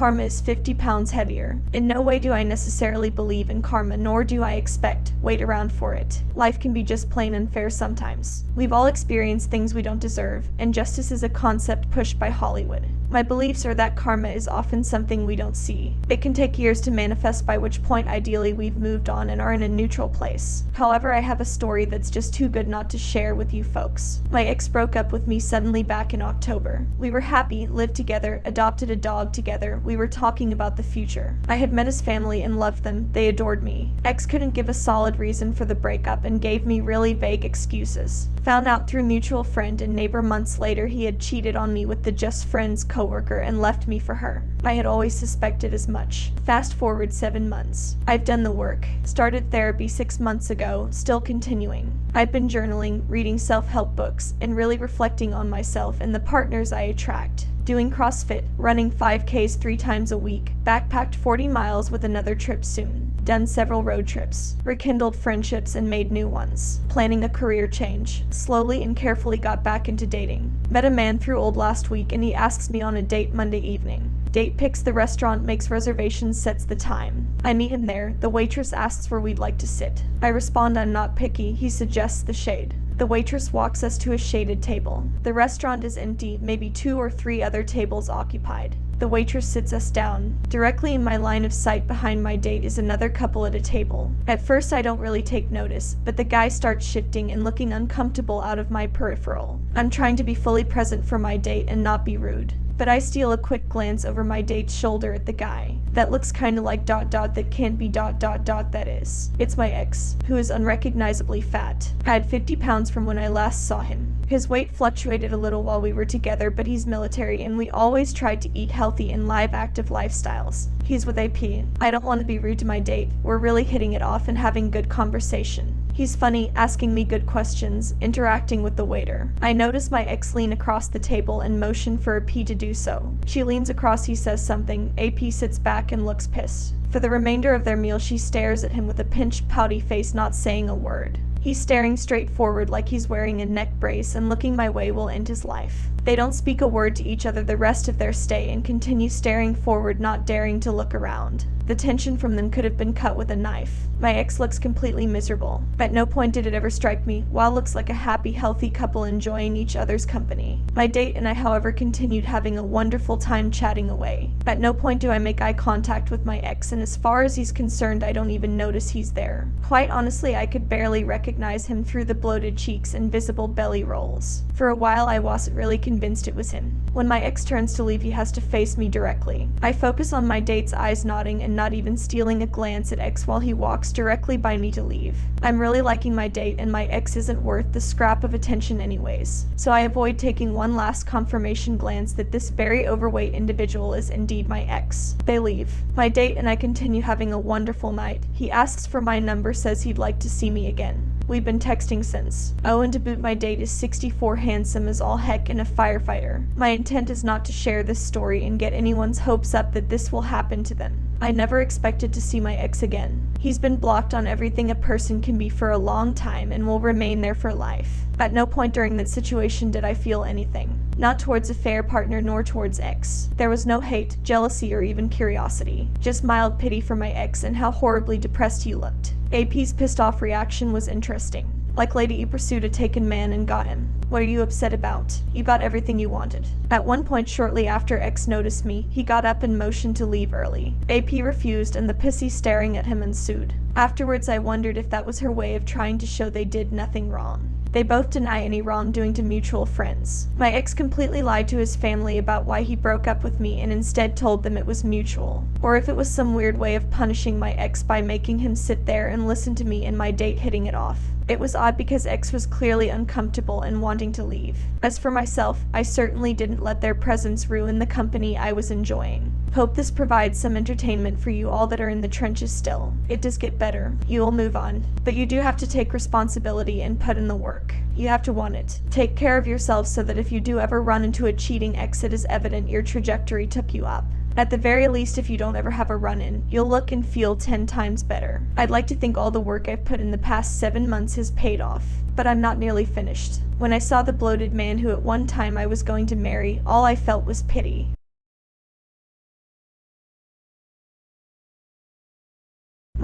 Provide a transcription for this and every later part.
karma is 50 pounds heavier. In no way do I necessarily believe in karma, nor do I wait around for it. Life can be just plain unfair sometimes. We've all experienced things we don't deserve, and justice is a concept pushed by Hollywood. My beliefs are that karma is often something we don't see. It can take years to manifest, by which point ideally we've moved on and are in a neutral place. However, I have a story that's just too good not to share with you folks. My ex broke up with me suddenly back in October. We were happy, lived together, adopted a dog together, we were talking about the future. I had met his family and loved them, they adored me. Ex couldn't give a solid reason for the breakup and gave me really vague excuses. Found out through mutual friend and neighbor months later he had cheated on me with the just friend's coworker and left me for her. I had always suspected as much. Fast forward 7 months. I've done the work. Started therapy 6 months ago, still continuing. I've been journaling, reading self-help books, and really reflecting on myself and the partners I attract. Doing CrossFit, running 5Ks 3 times a week, backpacked 40 miles with another trip soon, done several road trips, rekindled friendships and made new ones, planning a career change, slowly and carefully got back into dating. Met a man through old last week and he asks me on a date Monday evening. Date picks the restaurant, makes reservations, sets the time. I meet him there, the waitress asks where we'd like to sit. I respond I'm not picky, he suggests the shade. The waitress walks us to a shaded table. The restaurant is empty, maybe 2 or 3 other tables occupied. The waitress sits us down. Directly in my line of sight behind my date is another couple at a table. At first I don't really take notice, but the guy starts shifting and looking uncomfortable out of my peripheral. I'm trying to be fully present for my date and not be rude, but I steal a quick glance over my date's shoulder at the guy. That looks kinda like ... that can't be ... that is. It's my ex, who is unrecognizably fat. I had 50 pounds from when I last saw him. His weight fluctuated a little while we were together, but he's military and we always tried to eat healthy and live active lifestyles. He's with AP. I don't want to be rude to my date. We're really hitting it off and having good conversation. He's funny, asking me good questions, interacting with the waiter. I notice my ex lean across the table and motion for AP to do so. She leans across, he says something, AP sits back and looks pissed. For the remainder of their meal she stares at him with a pinched, pouty face, not saying a word. He's staring straight forward like he's wearing a neck brace and looking my way will end his life. They don't speak a word to each other the rest of their stay and continue staring forward, not daring to look around. The tension from them could have been cut with a knife. My ex looks completely miserable. At no point did it ever strike me, wow, looks like a happy, healthy couple enjoying each other's company. My date and I, however, continued having a wonderful time chatting away. At no point do I make eye contact with my ex, and as far as he's concerned, I don't even notice he's there. Quite honestly, I could barely recognize him through the bloated cheeks and visible belly rolls. For a while, I wasn't really convinced it was him. When my ex turns to leave, he has to face me directly. I focus on my date's eyes, nodding and not even stealing a glance at ex while he walks directly by me to leave. I'm really liking my date and my ex isn't worth the scrap of attention anyways, so I avoid taking one last confirmation glance that this very overweight individual is indeed my ex. They leave. My date and I continue having a wonderful night. He asks for my number, says he'd like to see me again. We've been texting since. Oh, and to boot, my date is 64, handsome as all heck, and a firefighter. My intent is not to share this story and get anyone's hopes up that this will happen to them. I never expected to see my ex again. He's been blocked on everything a person can be for a long time and will remain there for life. At no point during that situation did I feel anything. Not towards a fair partner nor towards ex. There was no hate, jealousy, or even curiosity. Just mild pity for my ex and how horribly depressed he looked. AP's pissed off reaction was interesting. Like, lady, you pursued a taken man and got him. What are you upset about? You got everything you wanted. At one point shortly after ex noticed me, he got up and motioned to leave early. AP refused and the pissy staring at him ensued. Afterwards I wondered if that was her way of trying to show they did nothing wrong. They both deny any wrongdoing to mutual friends. My ex completely lied to his family about why he broke up with me and instead told them it was mutual. Or if it was some weird way of punishing my ex by making him sit there and listen to me and my date hitting it off. It was odd because ex was clearly uncomfortable and wanting to leave. As for myself, I certainly didn't let their presence ruin the company I was enjoying. Hope this provides some entertainment for you all that are in the trenches still. It does get better. You will move on. But you do have to take responsibility and put in the work. You have to want it. Take care of yourself so that if you do ever run into a cheating ex, it is evident your trajectory took you up. At the very least, if you don't ever have a run-in, you'll look and feel 10 times better. I'd like to think all the work I've put in the past 7 months has paid off, but I'm not nearly finished. When I saw the bloated man who at one time I was going to marry, all I felt was pity.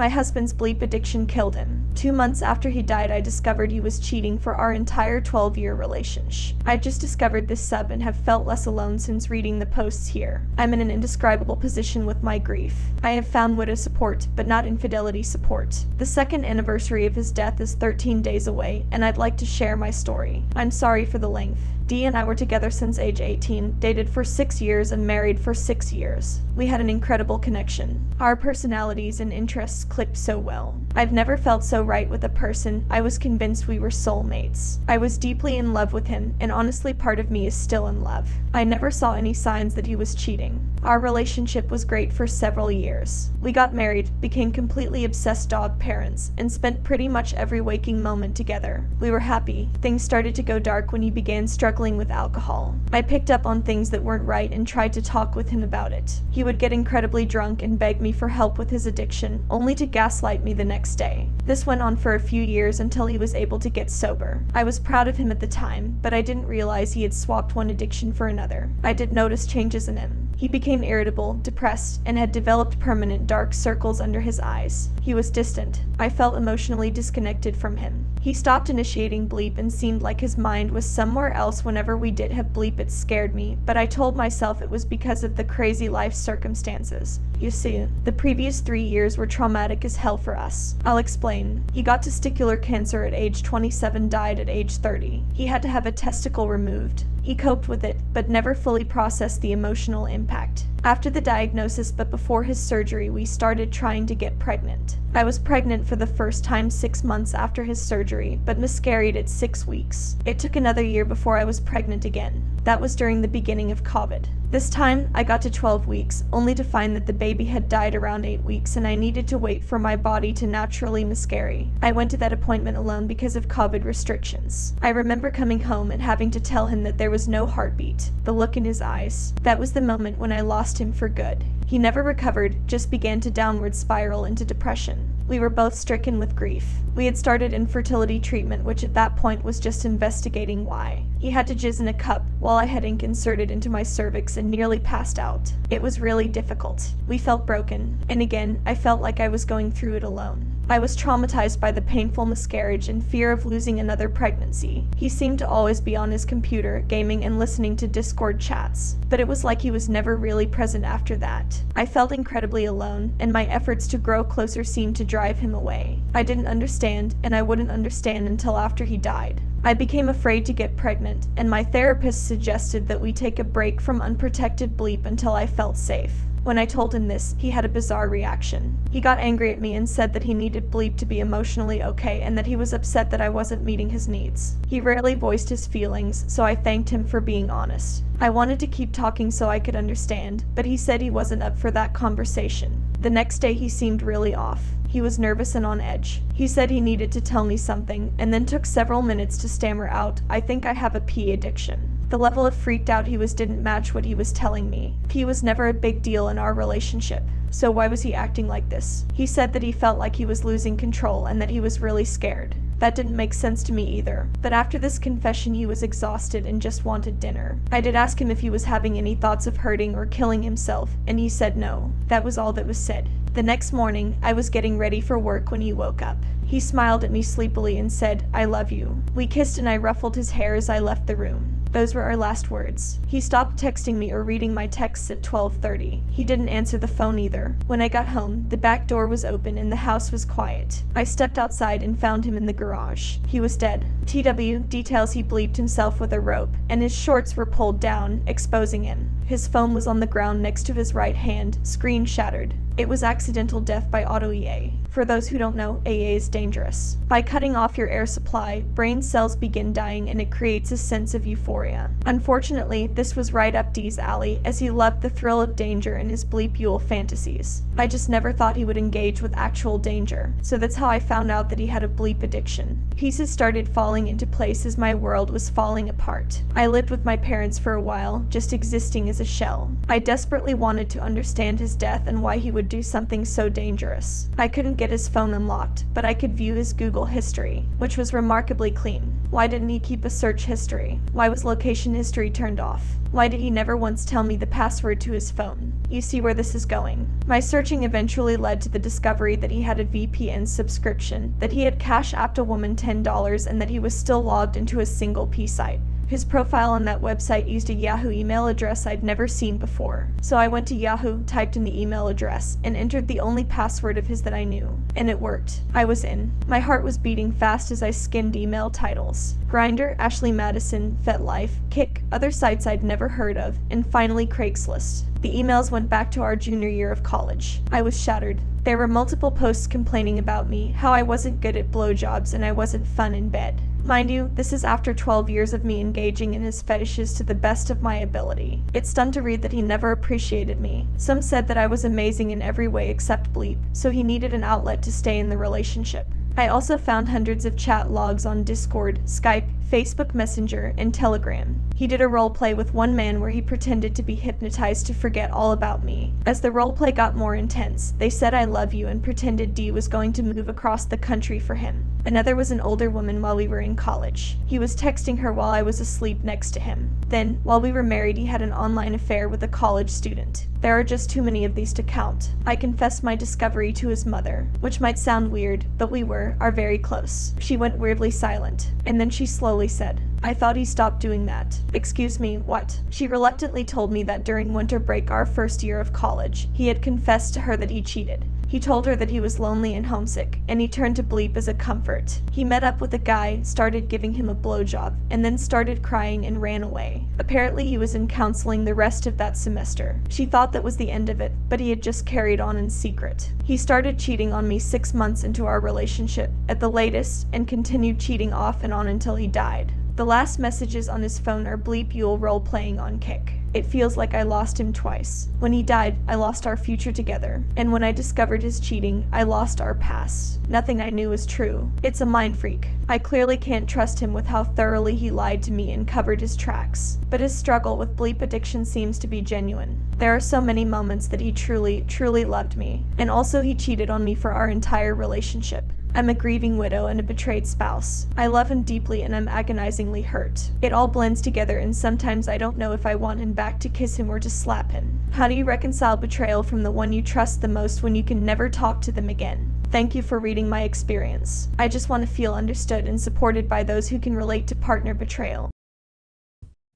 My husband's bleep addiction killed him. 2 months after he died, I discovered he was cheating for our entire 12-year relationship. I just discovered this sub and have felt less alone since reading the posts here. I'm in an indescribable position with my grief. I have found widow support, but not infidelity support. The second anniversary of his death is 13 days away, and I'd like to share my story. I'm sorry for the length. Dee and I were together since age 18, dated for 6 years, and married for 6 years. We had an incredible connection. Our personalities and interests clicked so well. I've never felt so right with a person. I was convinced we were soulmates. I was deeply in love with him, and honestly, part of me is still in love. I never saw any signs that he was cheating. Our relationship was great for several years. We got married, became completely obsessed dog parents, and spent pretty much every waking moment together. We were happy. Things started to go dark when he began struggling with alcohol. I picked up on things that weren't right and tried to talk with him about it. He would get incredibly drunk and beg me for help with his addiction, only to gaslight me the next day. This went on for a few years until he was able to get sober. I was proud of him at the time, but I didn't realize he had swapped one addiction for another. I did notice changes in him. He became irritable, depressed, and had developed permanent dark circles under his eyes. He was distant. I felt emotionally disconnected from him. He stopped initiating bleep and seemed like his mind was somewhere else. Whenever we did have bleep, it scared me, but I told myself it was because of the crazy life circumstances. You see, the previous 3 years were traumatic as hell for us. I'll explain. He got testicular cancer at age 27, died at age 30. He had to have a testicle removed. He coped with it, but never fully processed the emotional impact. After the diagnosis, but before his surgery, we started trying to get pregnant. I was pregnant for the first time 6 months after his surgery, but miscarried at 6 weeks. It took another year before I was pregnant again. That was during the beginning of COVID. This time, I got to 12 weeks, only to find that the baby had died around 8 weeks and I needed to wait for my body to naturally miscarry. I went to that appointment alone because of COVID restrictions. I remember coming home and having to tell him that there was no heartbeat. The look in his eyes. That was the moment when I lost him for good. He never recovered, just began to downward spiral into depression. We were both stricken with grief. We had started infertility treatment, which at that point was just investigating why. He had to jizz in a cup while I had ink inserted into my cervix and nearly passed out. It was really difficult. We felt broken, and again, I felt like I was going through it alone. I was traumatized by the painful miscarriage and fear of losing another pregnancy. He seemed to always be on his computer, gaming and listening to Discord chats, but it was like he was never really present after that. I felt incredibly alone, and my efforts to grow closer seemed to drive him away. I didn't understand, and I wouldn't understand until after he died. I became afraid to get pregnant, and my therapist suggested that we take a break from unprotected bleep until I felt safe. When I told him this, he had a bizarre reaction. He got angry at me and said that he needed bleep to be emotionally okay and that he was upset that I wasn't meeting his needs. He rarely voiced his feelings, so I thanked him for being honest. I wanted to keep talking so I could understand, but he said he wasn't up for that conversation. The next day he seemed really off. He was nervous and on edge. He said he needed to tell me something, and then took several minutes to stammer out, "I think I have a pee addiction." The level of freaked out he was didn't match what he was telling me. Pee was never a big deal in our relationship. So why was he acting like this? He said that he felt like he was losing control and that he was really scared. That didn't make sense to me either. But after this confession, he was exhausted and just wanted dinner. I did ask him if he was having any thoughts of hurting or killing himself, and he said no. That was all that was said. The next morning, I was getting ready for work when he woke up. He smiled at me sleepily and said, "I love you." We kissed and I ruffled his hair as I left the room. Those were our last words. He stopped texting me or reading my texts at 12:30. He didn't answer the phone either. When I got home, the back door was open and the house was quiet. I stepped outside and found him in the garage. He was dead. TW details he bleeped himself with a rope, and his shorts were pulled down, exposing him. His phone was on the ground next to his right hand, screen shattered. It was accidental death by auto-EA. For those who don't know, AA is dangerous. By cutting off your air supply, brain cells begin dying and it creates a sense of euphoria. Unfortunately, this was right up Dee's alley, as he loved the thrill of danger in his bleep Yule fantasies. I just never thought he would engage with actual danger, so that's how I found out that he had a bleep addiction. Pieces started falling into place as my world was falling apart. I lived with my parents for a while, just existing as a shell. I desperately wanted to understand his death and why he would do something so dangerous. I couldn't get his phone unlocked, but I could view his Google history, which was remarkably clean. Why didn't he keep a search history? Why was location history turned off? Why did he never once tell me the password to his phone? You see where this is going. My searching eventually led to the discovery that he had a VPN subscription, that he had Cash Apped a woman $10, and that he was still logged into a single P site. His profile on that website used a Yahoo email address I'd never seen before. So I went to Yahoo, typed in the email address, and entered the only password of his that I knew. And it worked. I was in. My heart was beating fast as I skimmed email titles. Grindr, Ashley Madison, FetLife, Kick, other sites I'd never heard of, and finally Craigslist. The emails went back to our junior year of college. I was shattered. There were multiple posts complaining about me, how I wasn't good at blowjobs and I wasn't fun in bed. Mind you, this is after 12 years of me engaging in his fetishes to the best of my ability. It stunned to read that he never appreciated me. Some said that I was amazing in every way except bleep, so he needed an outlet to stay in the relationship. I also found hundreds of chat logs on Discord, Skype, Facebook Messenger, and Telegram. He did a roleplay with one man where he pretended to be hypnotized to forget all about me. As the roleplay got more intense, they said I love you and pretended Dee was going to move across the country for him. Another was an older woman while we were in college. He was texting her while I was asleep next to him. Then, while we were married, he had an online affair with a college student. There are just too many of these to count. I confessed my discovery to his mother, which might sound weird, but we are very close. She went weirdly silent, and then she slowly said, I thought he stopped doing that. Excuse me, what? She reluctantly told me that during winter break our first year of college, he had confessed to her that he cheated. He told her that he was lonely and homesick, and he turned to bleep as a comfort. He met up with a guy, started giving him a blowjob, and then started crying and ran away. Apparently he was in counseling the rest of that semester. She thought that was the end of it, but he had just carried on in secret. He started cheating on me 6 months into our relationship, at the latest, and continued cheating off and on until he died. The last messages on his phone are bleep Yule role-playing on Kick. It feels like I lost him twice. When he died, I lost our future together. And when I discovered his cheating, I lost our past. Nothing I knew was true. It's a mind freak. I clearly can't trust him with how thoroughly he lied to me and covered his tracks. But his struggle with bleep addiction seems to be genuine. There are so many moments that he truly, truly loved me. And also he cheated on me for our entire relationship. I'm a grieving widow and a betrayed spouse. I love him deeply and I'm agonizingly hurt. It all blends together and sometimes I don't know if I want him back to kiss him or to slap him. How do you reconcile betrayal from the one you trust the most when you can never talk to them again? Thank you for reading my experience. I just want to feel understood and supported by those who can relate to partner betrayal.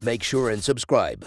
Make sure and subscribe.